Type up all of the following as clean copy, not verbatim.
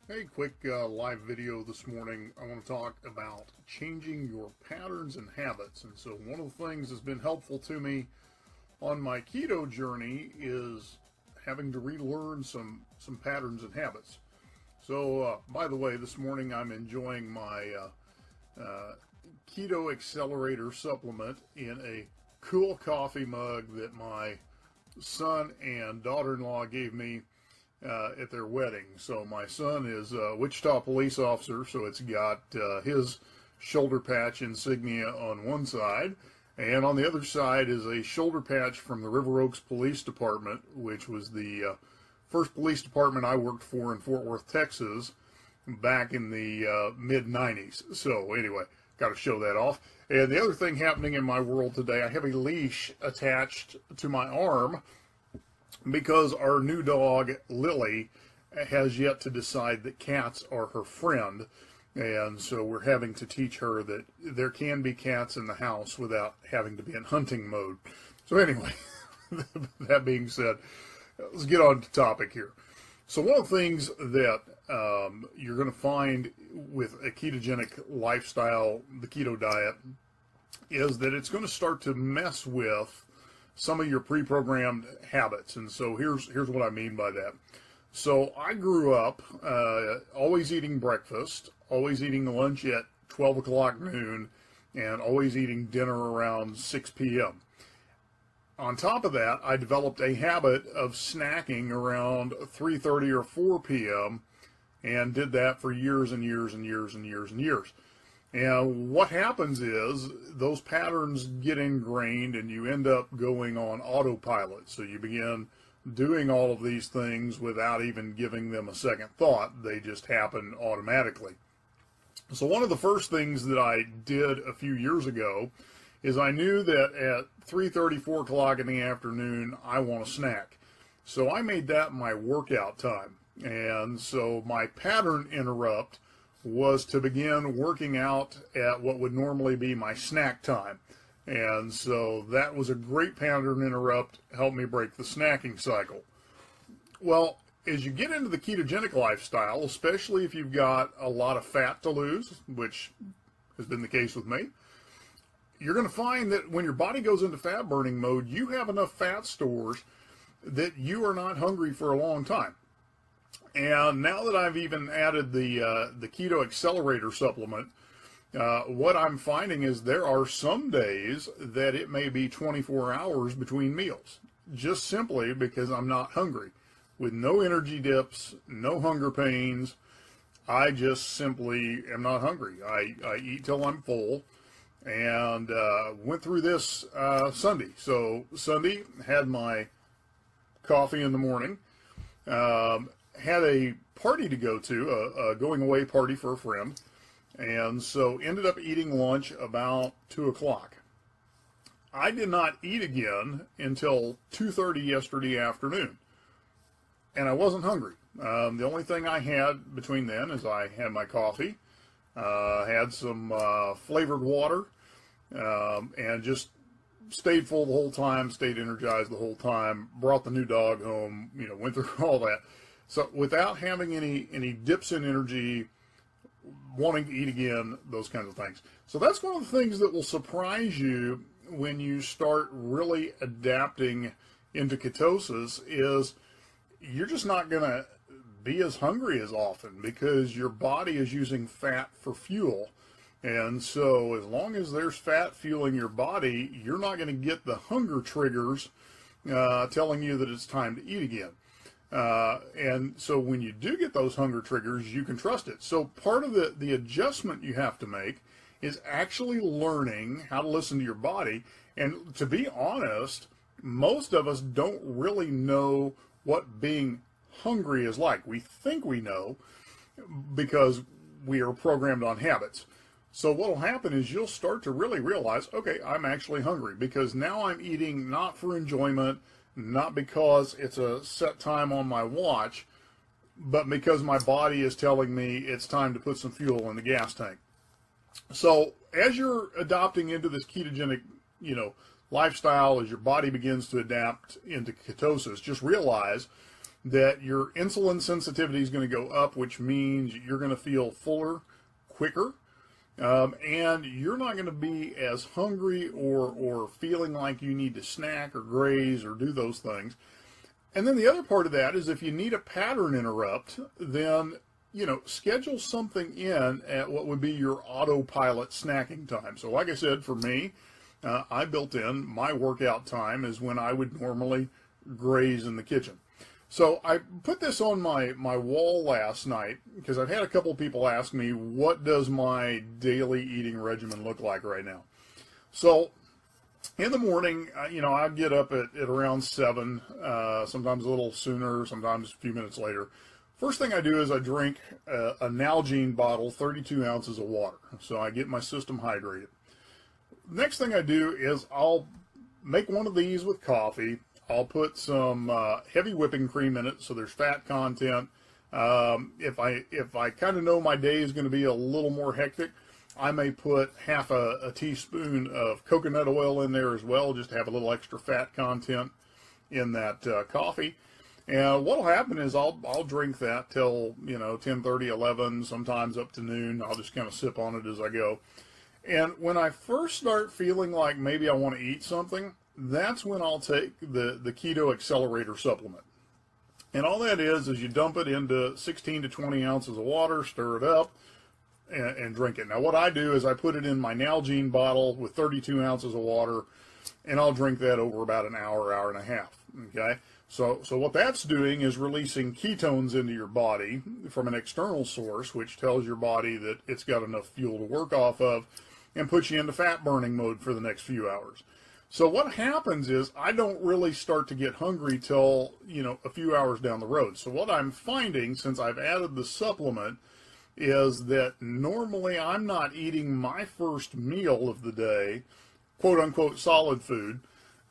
Hey, quick live video this morning. I want to talk about changing your patterns and habits. And so one of the things that's been helpful to me on my keto journey is having to relearn some patterns and habits. So by the way, this morning I'm enjoying my Keto Accelerator supplement in a cool coffee mug that my son and daughter-in-law gave me at their wedding. So my son is a Wichita police officer, so it's got his shoulder patch insignia on one side, and on the other side is a shoulder patch from the River Oaks Police Department, which was the first police department I worked for in Fort Worth, Texas, back in the mid-90s. So anyway, got to show that off. And the other thing happening in my world today, I have a leash attached to my arm because our new dog, Lily, has yet to decide that cats are her friend. And so we're having to teach her that there can be cats in the house without having to be in hunting mode. So anyway, that being said, let's get on to topic here. So one of the things that you're going to find with a ketogenic lifestyle, the keto diet, is that it's going to start to mess with some of your pre-programmed habits. And so here's what I mean by that. So I grew up always eating breakfast, always eating lunch at 12 o'clock noon, and always eating dinner around 6 p.m. On top of that, I developed a habit of snacking around 3:30 or 4 p.m. and did that for years and years and years and years and years. And what happens is those patterns get ingrained and you end up going on autopilot. So you begin doing all of these things without even giving them a second thought. They just happen automatically. So one of the first things that I did a few years ago is I knew that at 3:30, 4 o'clock in the afternoon, I want a snack. So I made that my workout time. And so my pattern interrupt was to begin working out at what would normally be my snack time. And so that was a great pattern interrupt, helped me break the snacking cycle. Well, as you get into the ketogenic lifestyle, especially if you've got a lot of fat to lose, which has been the case with me, you're going to find that when your body goes into fat burning mode, you have enough fat stores that you are not hungry for a long time. And now that I've even added the Keto Accelerator supplement, what I'm finding is there are some days that it may be 24 hours between meals, just simply because I'm not hungry. With no energy dips, no hunger pains, I just simply am not hungry. I eat till I'm full, and went through this Sunday. So Sunday, had my coffee in the morning, had a party to go to, a going away party for a friend, and so ended up eating lunch about 2 o'clock. I did not eat again until 2:30 yesterday afternoon, and I wasn't hungry. The only thing I had between then is I had my coffee, had some flavored water, and just stayed full the whole time, stayed energized the whole time, brought the new dog home, went through all that. So without having any dips in energy, wanting to eat again, those kinds of things. So that's one of the things that will surprise you when you start really adapting into ketosis is you're just not going to be as hungry as often because your body is using fat for fuel. And so as long as there's fat fueling your body, you're not going to get the hunger triggers telling you that it's time to eat again. And so when you do get those hunger triggers, you can trust it. So part of the adjustment you have to make is actually learning how to listen to your body. And to be honest, most of us don't really know what being hungry is like. We think we know because we are programmed on habits. So what will happen is you'll start to really realize, okay, I'm actually hungry because now I'm eating not for enjoyment, not because it's a set time on my watch, but because my body is telling me it's time to put some fuel in the gas tank. So as you're adopting into this ketogenic, lifestyle, as your body begins to adapt into ketosis, just realize that your insulin sensitivity is going to go up, which means you're going to feel fuller quicker. And you're not going to be as hungry or feeling like you need to snack or graze or do those things. And then the other part of that is if you need a pattern interrupt, then, you know, schedule something in at what would be your autopilot snacking time. So like I said, for me, I built in my workout time is when I would normally graze in the kitchen. So I put this on my wall last night because I've had a couple people ask me, what does my daily eating regimen look like right now? So in the morning, you know, I get up at around 7, sometimes a little sooner, sometimes a few minutes later. First thing I do is I drink a Nalgene bottle, 32 ounces of water. So I get my system hydrated. Next thing I do is I'll make one of these with coffee. I'll put some heavy whipping cream in it, so there's fat content. If I kind of know my day is going to be a little more hectic, I may put half a teaspoon of coconut oil in there as well, just to have a little extra fat content in that coffee. And what'll happen is I'll drink that till, you know, 10:30, 11, sometimes up to noon. I'll just kind of sip on it as I go. And when I first start feeling like maybe I want to eat something, that's when I'll take the Keto Accelerator supplement. And all that is you dump it into 16 to 20 ounces of water, stir it up, and drink it. Now what I do is I put it in my Nalgene bottle with 32 ounces of water, and I'll drink that over about an hour, hour and a half. Okay? So what that's doing is releasing ketones into your body from an external source, which tells your body that it's got enough fuel to work off of, and puts you into fat burning mode for the next few hours. So what happens is I don't really start to get hungry till, you know, a few hours down the road. So what I'm finding since I've added the supplement is that normally I'm not eating my first meal of the day, quote unquote solid food,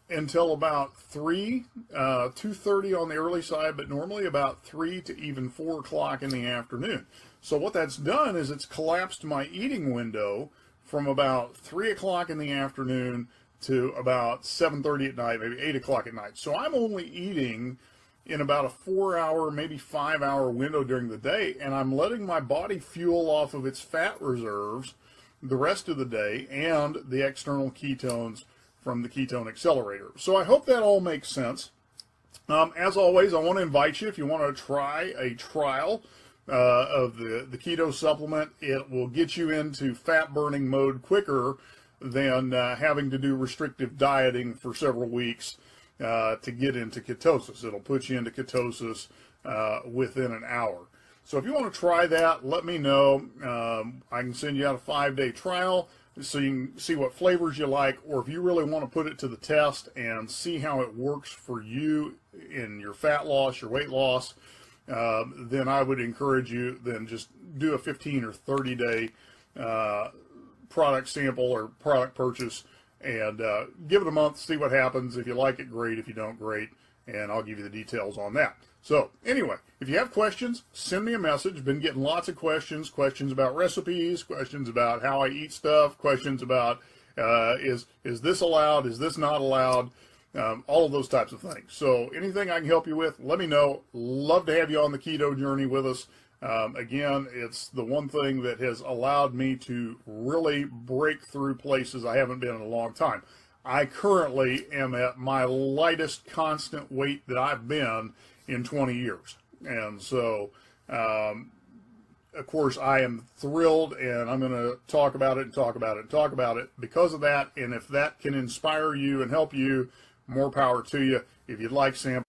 until about 3, 2:30 on the early side, but normally about 3 to even 4 o'clock in the afternoon. So what that's done is it's collapsed my eating window from about 3 o'clock in the afternoon to about 7:30 at night, maybe 8 o'clock at night. So I'm only eating in about a 4-hour, maybe 5-hour window during the day, and I'm letting my body fuel off of its fat reserves the rest of the day and the external ketones from the Ketone Accelerator. So I hope that all makes sense. As always, I want to invite you, if you want to try a trial of the keto supplement, it will get you into fat burning mode quicker than having to do restrictive dieting for several weeks to get into ketosis. It'll put you into ketosis within an hour. So if you want to try that, let me know. I can send you out a 5-day trial so you can see what flavors you like, or if you really want to put it to the test and see how it works for you in your fat loss, your weight loss, then I would encourage you then just do a 15 or 30-day product sample or product purchase and give it a month, see what happens. If you like it, great. If you don't, great. And I'll give you the details on that. So anyway, if you have questions, send me a message. Been getting lots of questions about recipes, questions about how I eat stuff, questions about is this allowed, is this not allowed, all of those types of things. So anything I can help you with, let me know. Love to have you on the keto journey with us. Again, it's the one thing that has allowed me to really break through places I haven't been in a long time. I currently am at my lightest constant weight that I've been in 20 years. And so, of course, I am thrilled, and I'm going to talk about it and talk about it and talk about it because of that. And if that can inspire you and help you, more power to you. If you'd like samples,